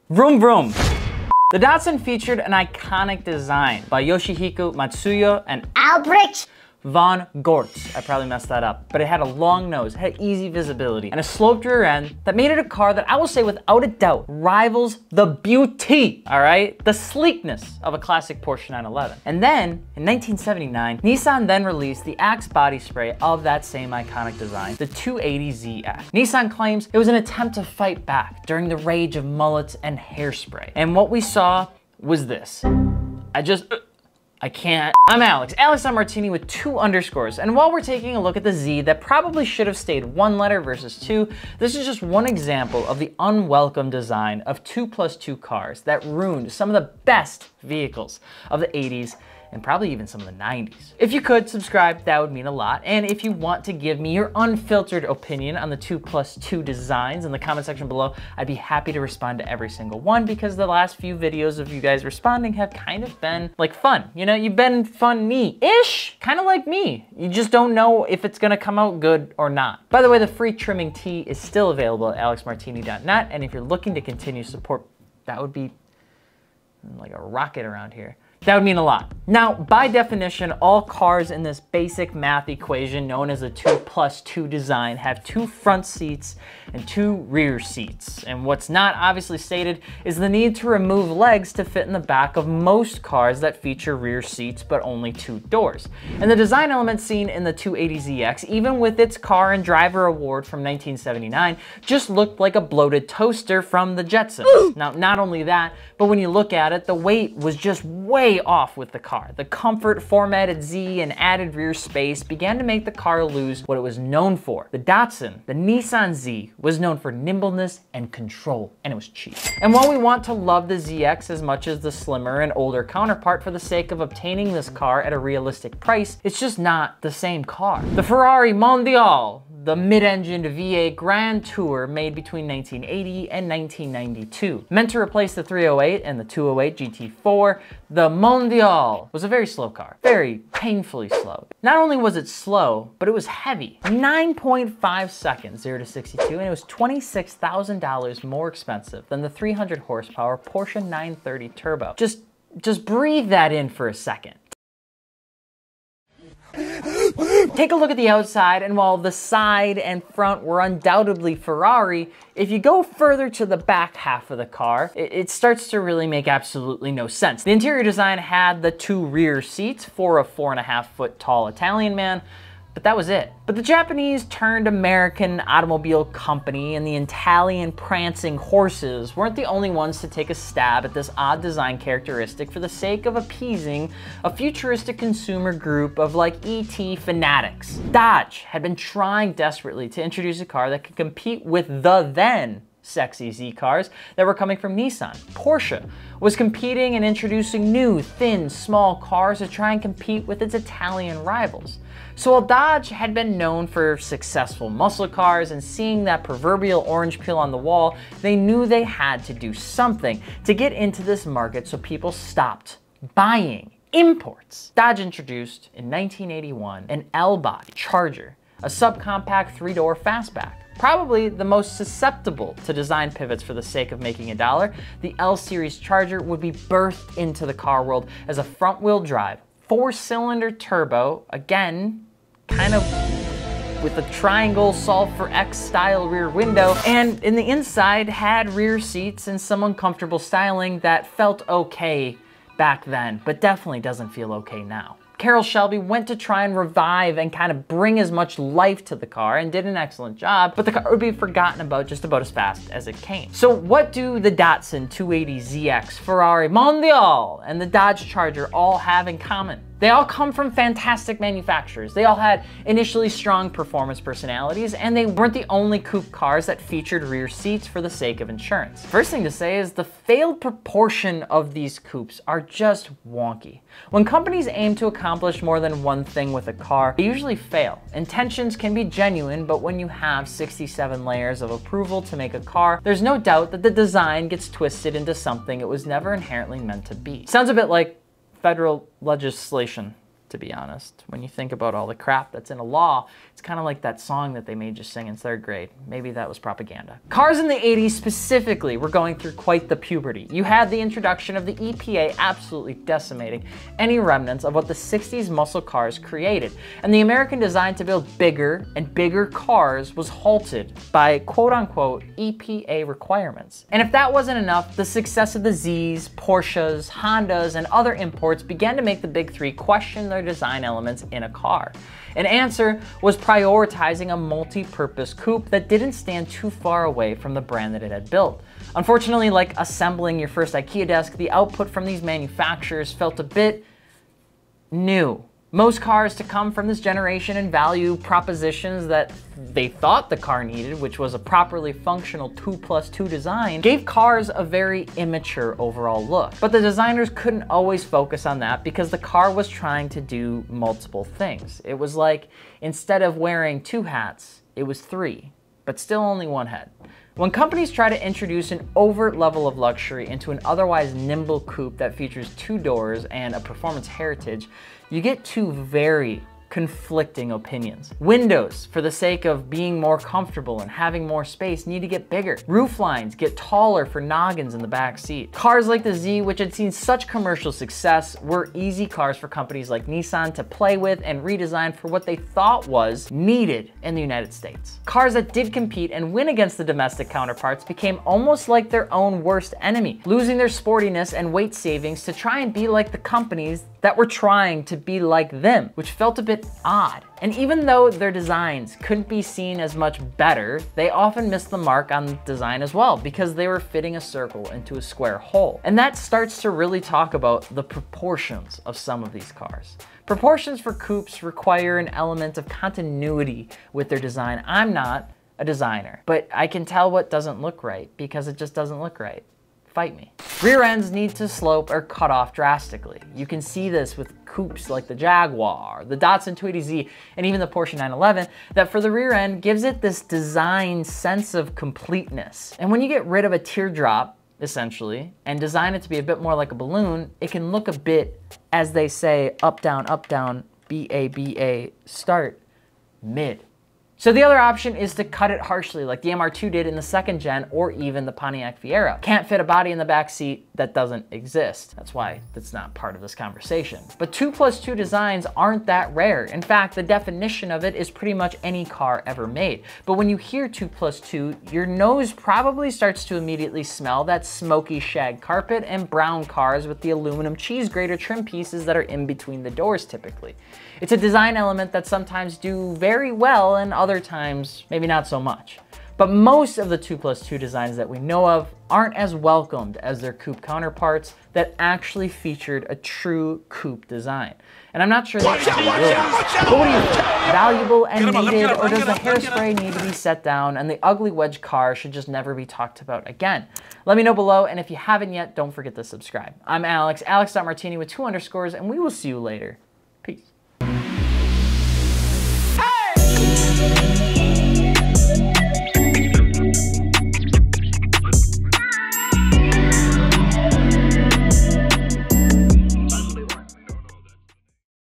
Vroom vroom. The Datsun featured an iconic design by Yoshihiko Matsuya and Albrecht von Gortz. I probably messed that up, but it had a long nose, had easy visibility, and a sloped rear end that made it a car that I will say without a doubt rivals the beauty, all right? The sleekness of a classic Porsche 911. And then, in 1979, Nissan then released the Axe body spray of that same iconic design, the 280ZX. Nissan claims it was an attempt to fight back during the rage of mullets and hairspray. And what we saw was this. I can't. I'm Alex Martini with 2 underscores. And while we're taking a look at the Z that probably should have stayed 1 letter versus 2, this is just one example of the unwelcome design of 2+2 cars that ruined some of the best vehicles of the 80s and probably even some of the 90s. If you could subscribe, that would mean a lot. And if you want to give me your unfiltered opinion on the 2+2 designs in the comment section below, I'd be happy to respond to every single one, because the last few videos of you guys responding have kind of been like fun. You know, you've been funny-ish, kind of like me. You just don't know if it's gonna come out good or not. By the way, the free trimming tee is still available at alexmartini.net. And if you're looking to continue support, that would be like a rocket around here. That would mean a lot. Now, by definition, all cars in this basic math equation known as a 2+2 design have 2 front seats and 2 rear seats. And what's not obviously stated is the need to remove legs to fit in the back of most cars that feature rear seats but only 2 doors. And the design element seen in the 280ZX, even with its car and driver award from 1979, just looked like a bloated toaster from the Jetsons. Now, not only that, but when you look at it, the weight was just way off with the car. The comfort formatted Z and added rear space began to make the car lose what it was known for. The Datsun, the Nissan Z, was known for nimbleness and control, and it was cheap. And while we want to love the ZX as much as the slimmer and older counterpart for the sake of obtaining this car at a realistic price, it's just not the same car. The Ferrari Mondial, the mid-engined V8 Grand Tour made between 1980 and 1992. Meant to replace the 308 and the 208 GT4, the Mondial was a very slow car, very painfully slow. Not only was it slow, but it was heavy. 9.5 seconds, 0 to 62, and it was $26,000 more expensive than the 300 horsepower Porsche 930 Turbo. Just breathe that in for a second. Take a look at the outside, and while the side and front were undoubtedly Ferrari, if you go further to the back half of the car, it starts to really make absolutely no sense. The interior design had the 2 rear seats for a 4.5-foot tall Italian man, but that was it. But the Japanese turned American automobile company and the Italian prancing horses weren't the only ones to take a stab at this odd design characteristic for the sake of appeasing a futuristic consumer group of like ET fanatics. Dodge had been trying desperately to introduce a car that could compete with the then sexy Z cars that were coming from Nissan. Porsche was competing and introducing new, thin, small cars to try and compete with its Italian rivals. So while Dodge had been known for successful muscle cars and seeing that proverbial orange peel on the wall, they knew they had to do something to get into this market so people stopped buying imports. Dodge introduced in 1981 an L-body Charger, a subcompact 3-door fastback. Probably the most susceptible to design pivots for the sake of making $1, the L-Series Charger would be birthed into the car world as a front-wheel drive, 4-cylinder turbo, again, kind of with a triangle solve for X style rear window, and in the inside had rear seats and some uncomfortable styling that felt okay back then, but definitely doesn't feel okay now. Carroll Shelby went to try and revive and kind of bring as much life to the car and did an excellent job, but the car would be forgotten about just about as fast as it came. So what do the Datsun 280ZX, Ferrari Mondial, and the Dodge Charger all have in common? They all come from fantastic manufacturers. They all had initially strong performance personalities, and they weren't the only coupe cars that featured rear seats for the sake of insurance. First thing to say is the failed proportion of these coupes are just wonky. When companies aim to accomplish more than one thing with a car, they usually fail. Intentions can be genuine, but when you have 67 layers of approval to make a car, there's no doubt that the design gets twisted into something it was never inherently meant to be. Sounds a bit like federal legislation, to be honest. When you think about all the crap that's in a law It's kind of like that song that they made you sing in 3rd grade. Maybe that was propaganda. Cars in the 80s specifically were going through quite the puberty. You had the introduction of the EPA absolutely decimating any remnants of what the 60s muscle cars created. And the American design to build bigger and bigger cars was halted by quote-unquote EPA requirements. And if that wasn't enough, the success of the Zs, Porsches, Hondas, and other imports began to make the big three question their design elements in a car. An answer was prioritizing a multi-purpose coupe that didn't stand too far away from the brand that it had built. Unfortunately, like assembling your first IKEA desk, the output from these manufacturers felt a bit new. Most cars to come from this generation and value propositions that they thought the car needed, which was a properly functional 2+2 design, gave cars a very immature overall look. But the designers couldn't always focus on that because the car was trying to do multiple things. It was like, instead of wearing 2 hats, it was 3, but still only 1 head. When companies try to introduce an overt level of luxury into an otherwise nimble coupe that features 2 doors and a performance heritage, you get 2 very conflicting opinions. Windows, for the sake of being more comfortable and having more space, need to get bigger. Roof lines get taller for noggins in the back seat. Cars like the Z, which had seen such commercial success, were easy cars for companies like Nissan to play with and redesign for what they thought was needed in the United States. Cars that did compete and win against the domestic counterparts became almost like their own worst enemy, losing their sportiness and weight savings to try and be like the companies that were trying to be like them, which felt a bit odd. And even though their designs couldn't be seen as much better, they often missed the mark on design as well because they were fitting a circle into a square hole. And that starts to really talk about the proportions of some of these cars. Proportions for coupes require an element of continuity with their design. I'm not a designer, but I can tell what doesn't look right because it just doesn't look right. Fight me. Rear ends need to slope or cut off drastically. You can see this with coupes like the Jaguar, the Datsun 280Z, and even the Porsche 911, that for the rear end gives it this design sense of completeness. And when you get rid of a teardrop, essentially, and design it to be a bit more like a balloon, it can look a bit, as they say, up, down, B-A-B-A, start, mid. So the other option is to cut it harshly like the MR2 did in the 2nd gen or even the Pontiac Fiero. Can't fit a body in the back seat, that doesn't exist. That's why that's not part of this conversation. But 2+2 designs aren't that rare. In fact, the definition of it is pretty much any car ever made. But when you hear 2+2, your nose probably starts to immediately smell that smoky shag carpet and brown cars with the aluminum cheese grater trim pieces that are in between the doors typically. It's a design element that sometimes do very well and other times maybe not so much. But most of the 2+2 designs that we know of aren't as welcomed as their coupe counterparts that actually featured a true coupe design. And I'm not sure they ever will. But what do you think? Valuable and needed, or does the hairspray need to be set down and the ugly wedge car should just never be talked about again? Let me know below, and if you haven't yet, don't forget to subscribe. I'm Alex, Alex.Martini with 2 underscores, and we will see you later. Peace.